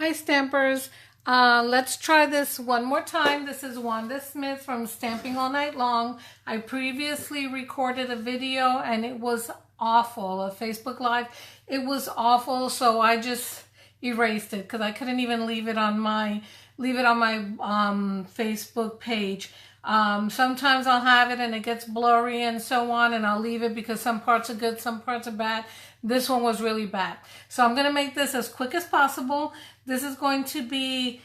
Hi Stampers, let's try this one more time. This is Wanda Smith from Stamping All Night Long. I previously recorded a video and it was awful, a Facebook Live. It was awful, so I just erased it because I couldn't even leave it on my Facebook page. Sometimes I'll have it and it gets blurry and so on, and I'll leave it because some parts are good, some parts are bad. This one was really bad. So I'm going to make this as quick as possible. This is going to be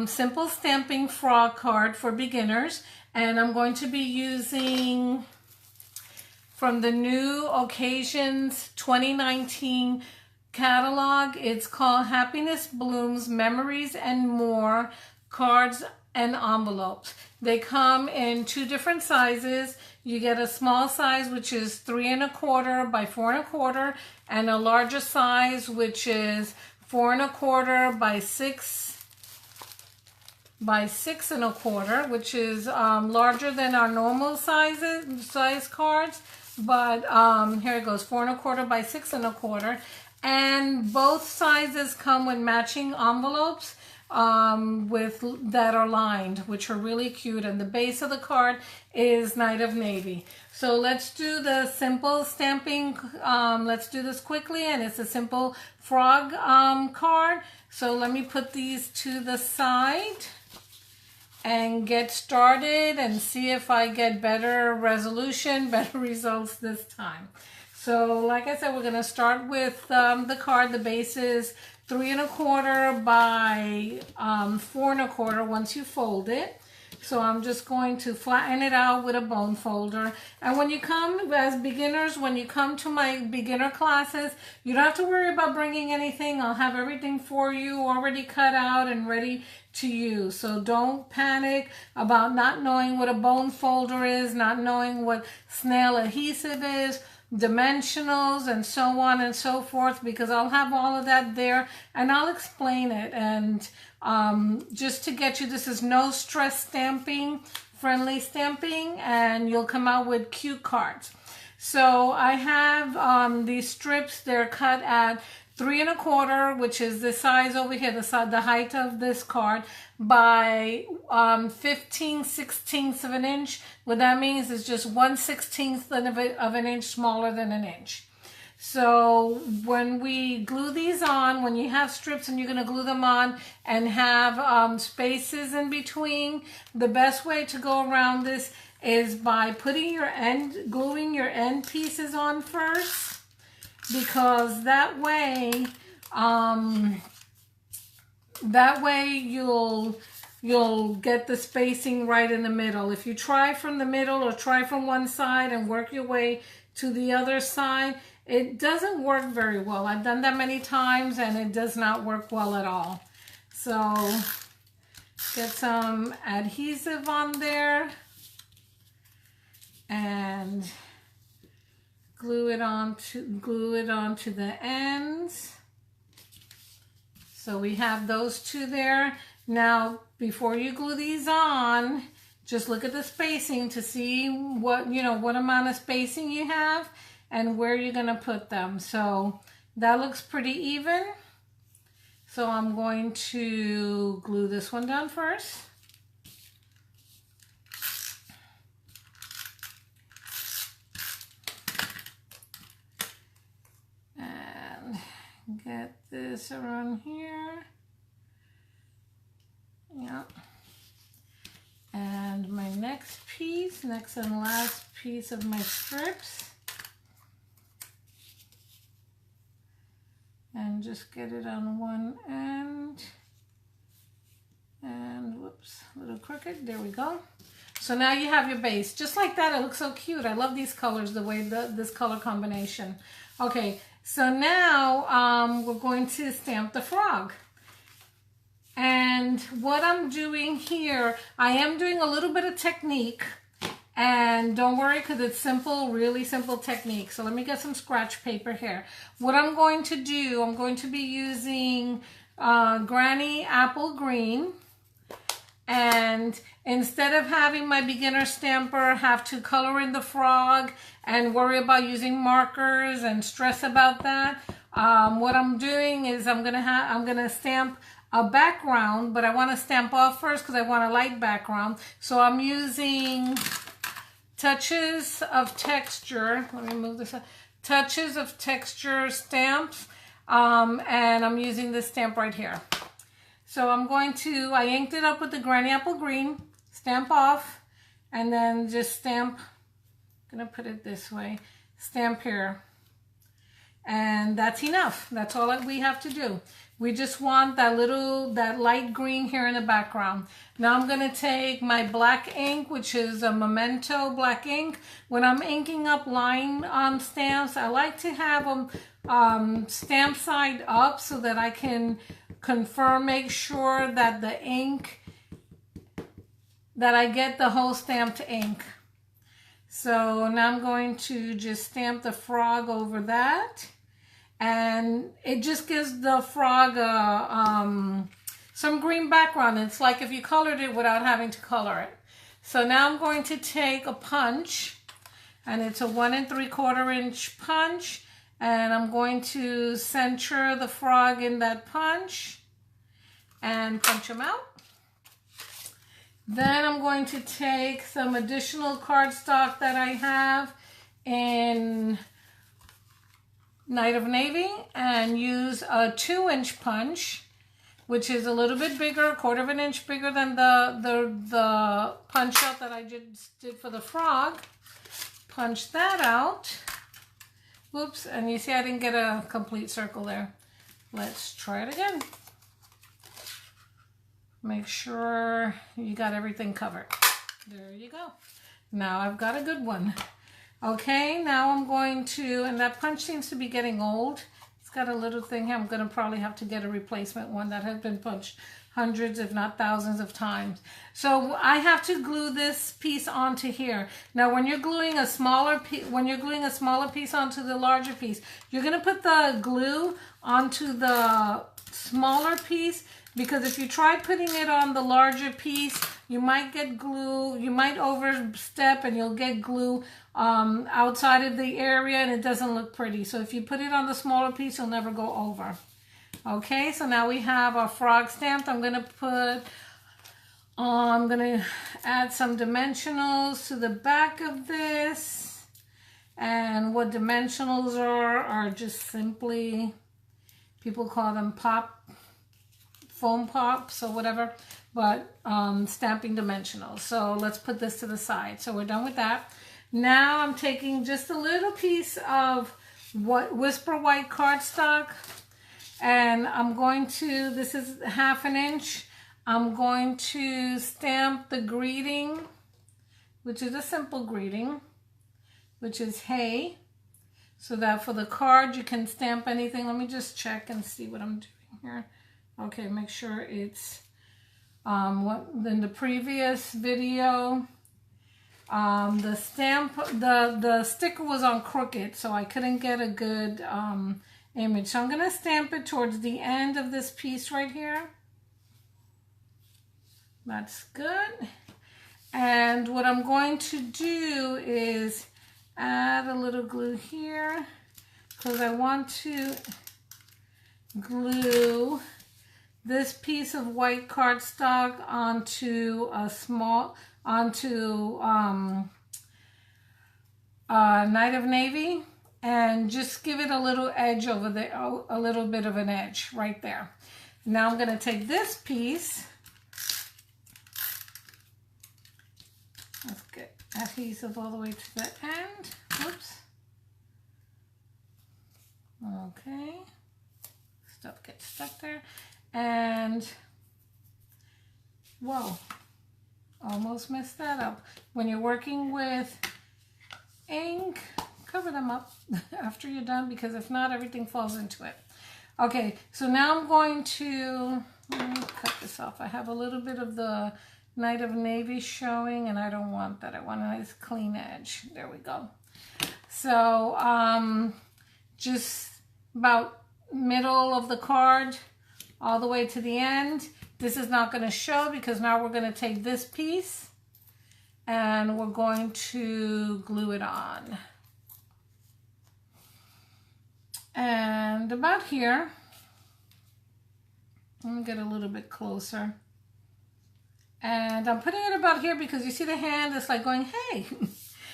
simple stamping frog card for beginners, and I'm going to be using from the New Occasions 2019 catalog. It's called Happiness Blooms, Memories and More Cards and Envelopes. They come in two different sizes. You get a small size, which is 3 1/4 by 4 1/4, and a larger size, which is 4 1/4 by 6 1/4, which is larger than our normal size cards. But here it goes, 4 1/4 by 6 1/4, and both sizes come with matching envelopes that are lined, which are really cute, and the base of the card is Night of Navy. So let's do the simple stamping. Let's do this quickly, and it's a simple frog card. So let me put these to the side and get started and see if I get better resolution, better results this time. So like I said, we're going to start with the card. The base is 3 1/4 by 4 1/4 once you fold it. So I'm just going to flatten it out with a bone folder. And when you come, as beginners, when you come to my beginner classes, you don't have to worry about bringing anything. I'll have everything for you already cut out and ready to use. So don't panic about not knowing what a bone folder is, not knowing what snail adhesive is, dimensionals, and so on and so forth, because I'll have all of that there and I'll explain it. And just to get you, this is no stress stamping, friendly stamping, and you'll come out with cute cards. So I have these strips. They're cut at 3 1/4, which is the size over here, the height of this card, by 15/16 of an inch. What that means is just 1/16 of an inch smaller than an inch. So when we glue these on, when you have strips and you're going to glue them on and have spaces in between, the best way to go around this is by gluing your end pieces on first, because that way you'll get the spacing right in the middle. If you try from the middle or try from one side and work your way to the other side, it doesn't work very well. I've done that many times and it does not work well at all. So get some adhesive on there and glue it onto the ends. So we have those two there. Now, before you glue these on, just look at the spacing to see what amount of spacing you have and where you're going to put them. So that looks pretty even. So I'm going to glue this one down first. And get this around here. Yep. And my next and last piece of my strips. And just get it on one end. And whoops, a little crooked. There we go. So now you have your base. Just like that, it looks so cute. I love these colors, the way this color combination. Okay, so now we're going to stamp the frog. And what I'm doing here, I am doing a little bit of technique, and don't worry because it's simple, really simple technique. So let me get some scratch paper here. What I'm going to do, I'm going to be using Granny Apple Green, and instead of having my beginner stamper have to color in the frog and worry about using markers and stress about that, what I'm doing is I'm gonna stamp a background, but I want to stamp off first because I want a light background. So I'm using Touches of Texture. Let me move this up. Touches of Texture stamps. And I'm using this stamp right here. So I'm going to, I inked it up with the Granny Apple Green, stamp off, and then just stamp, I'm gonna put it this way, stamp here. And that's enough. That's all that we have to do. We just want that light green here in the background. Now I'm gonna take my black ink, which is a Memento black ink. When I'm inking up line stamps, I like to have them stamp side up so that I can confirm, make sure that the ink, that I get the whole stamped ink. So now I'm going to just stamp the frog over that. And it just gives the frog some green background. It's like if you colored it without having to color it. So now I'm going to take a punch, and it's a 1 3/4 inch punch, and I'm going to center the frog in that punch and punch him out. Then I'm going to take some additional cardstock that I have in Night of Navy and use a 2-inch punch, which is a little bit bigger, 1/4 inch bigger than the punch out that I just did for the frog. Punch that out. Whoops, and you see I didn't get a complete circle there. Let's try it again. Make sure you got everything covered. There you go. Now I've got a good one. Okay, now I'm going to, and that punch seems to be getting old. It's got a little thing here. I'm going to probably have to get a replacement one that has been punched hundreds, if not thousands of times. So I have to glue this piece onto here. Now, when you're gluing a smaller piece onto the larger piece, you're going to put the glue onto the smaller piece, because if you try putting it on the larger piece, you might get glue, you might overstep and you'll get glue outside of the area and it doesn't look pretty. So if you put it on the smaller piece, you'll never go over. Okay, so now we have our frog stamped. I'm gonna add some dimensionals to the back of this. And what dimensionals are just simply, people call them foam pops or whatever, but stamping dimensionals. So let's put this to the side. So we're done with that. Now I'm taking just a little piece of Whisper White cardstock, and I'm going to, this is 1/2 inch, I'm going to stamp the greeting, which is a simple greeting, which is hey, so that for the card you can stamp anything. Let me just check and see what I'm doing here. Okay, make sure it's what in the previous video, the sticker was on crooked, so I couldn't get a good image. So I'm gonna stamp it towards the end of this piece right here. That's good. And what I'm going to do is add a little glue here, because I want to glue this piece of white cardstock onto Night of Navy, and just give it a little edge over there, a little bit of an edge right there. Now I'm going to take this piece. Let's get adhesive all the way to the end. Whoops. Okay. Stuff gets stuck there. And, whoa, almost messed that up. When you're working with ink, cover them up after you're done, because if not, everything falls into it. Okay, so now I'm going to, let me cut this off. I have a little bit of the Night of Navy showing, and I don't want that. I want a nice clean edge. There we go. So, just about middle of the card, all the way to the end. This is not going to show because now we're going to take this piece and we're going to glue it on. And about here, Let me get a little bit closer. And I'm putting it about here because you see the hand is like going, hey.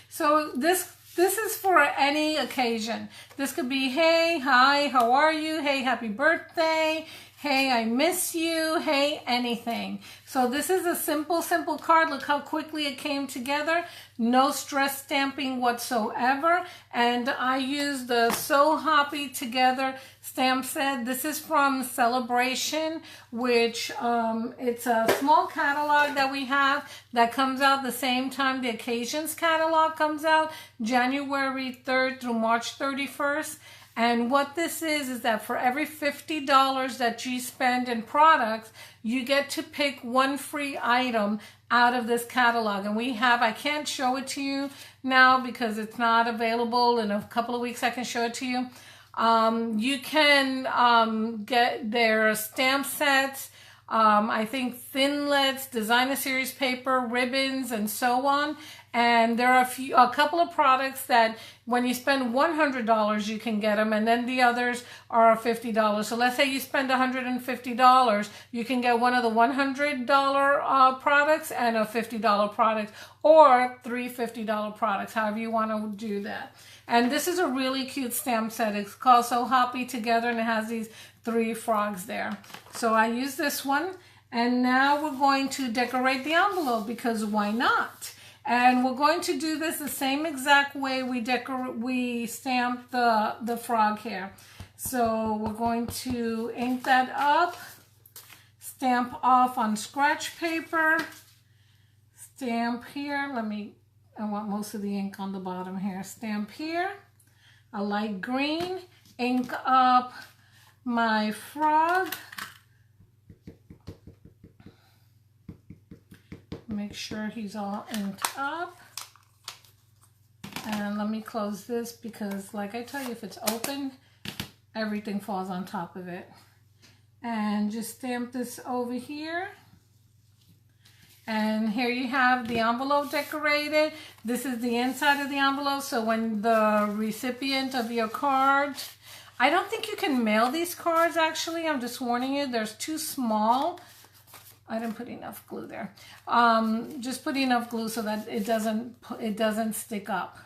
So this is for any occasion. This could be, hey, hi, how are you? Hey, happy birthday. Hey, I miss you. Hey, anything. So this is a simple card. Look how quickly it came together. No stress stamping whatsoever. And I use the So Hoppy Together stamp set. This is from Sale-A-Bration, which it's a small catalog that we have that comes out the same time the Occasions catalog comes out, January 3rd through March 31st. And what this is that for every $50 that you spend in products, you get to pick one free item out of this catalog. And we have, I can't show it to you now because it's not available. In a couple of weeks, I can show it to you. You can get their stamp sets, I think thinlets, designer series paper, ribbons, and so on. And there are a couple of products that when you spend $100, you can get them, and then the others are $50. So let's say you spend $150, you can get one of the $100 products and a $50 product, or three $50 products, however you want to do that. And this is a really cute stamp set. It's called So Hoppy Together, and it has these 3 frogs there. So I use this one, and now we're going to decorate the envelope because why not? And we're going to do this the same exact way we stamp the frog here. So we're going to ink that up, stamp off on scratch paper, stamp here. I want most of the ink on the bottom here. Stamp here, a light green, ink up my frog. Make sure he's all inked up. And let me close this because, like I tell you, if it's open, everything falls on top of it. And just stamp this over here. And here you have the envelope decorated. This is the inside of the envelope. So when the recipient of your card, I don't think you can mail these cards actually. I'm just warning you, they're too small. I didn't put enough glue there. Just put enough glue so that it doesn't stick up.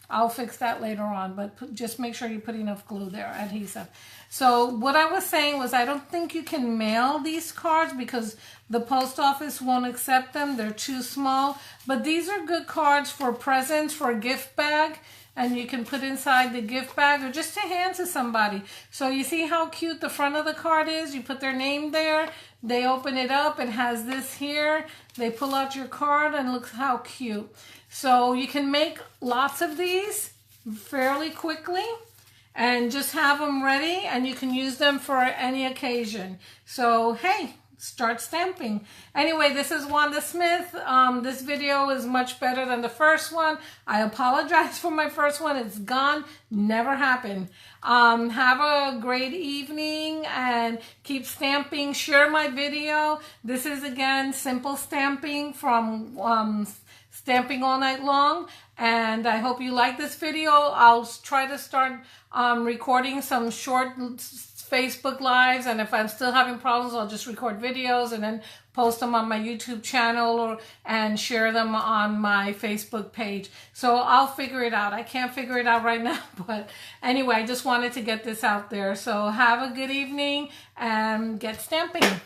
I'll fix that later on, but just make sure you put enough glue there, adhesive. So what I was saying was I don't think you can mail these cards because the post office won't accept them. They're too small. But these are good cards for presents, for a gift bag. And you can put inside the gift bag or just to hand to somebody. So you see how cute the front of the card is? You put their name there. They open it up. It has this here. They pull out your card and look how cute. So you can make lots of these fairly quickly and just have them ready, and you can use them for any occasion. So, hey, start stamping. Anyway, this is Wanda Smith. This video is much better than the first one. I apologize for my first one. It's gone. Never happened. Have a great evening and keep stamping. Share my video. This is, again, simple stamping from Stamping All Night Long. And I hope you like this video. I'll try to start recording some short Facebook Lives, and if I'm still having problems, I'll just record videos and then post them on my YouTube channel and share them on my Facebook page. So I'll figure it out. I can't figure it out right now, but anyway, I just wanted to get this out there. So have a good evening and get stamping.